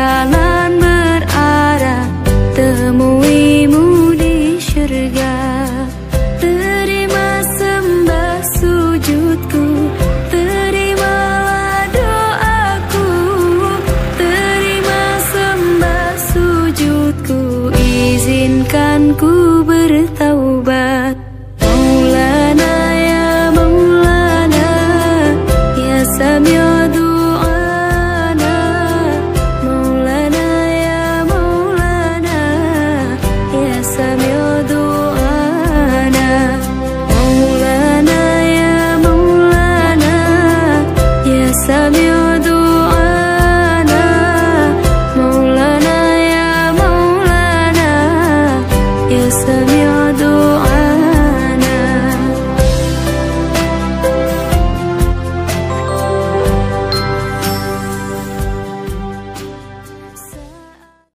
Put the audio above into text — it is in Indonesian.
jalan berarah, temuimu di syurga. Terima sembah sujudku, terimalah doaku. Terima sembah sujudku, izinkan ku bertaubat. Maulana ya Maulana, ya Sami' du'ana. Maulana ya Maulana, ya Sami' du'ana. Maulana ya Maulana, ya Sami' du'ana. Maulana ya Maulana, ya Sami'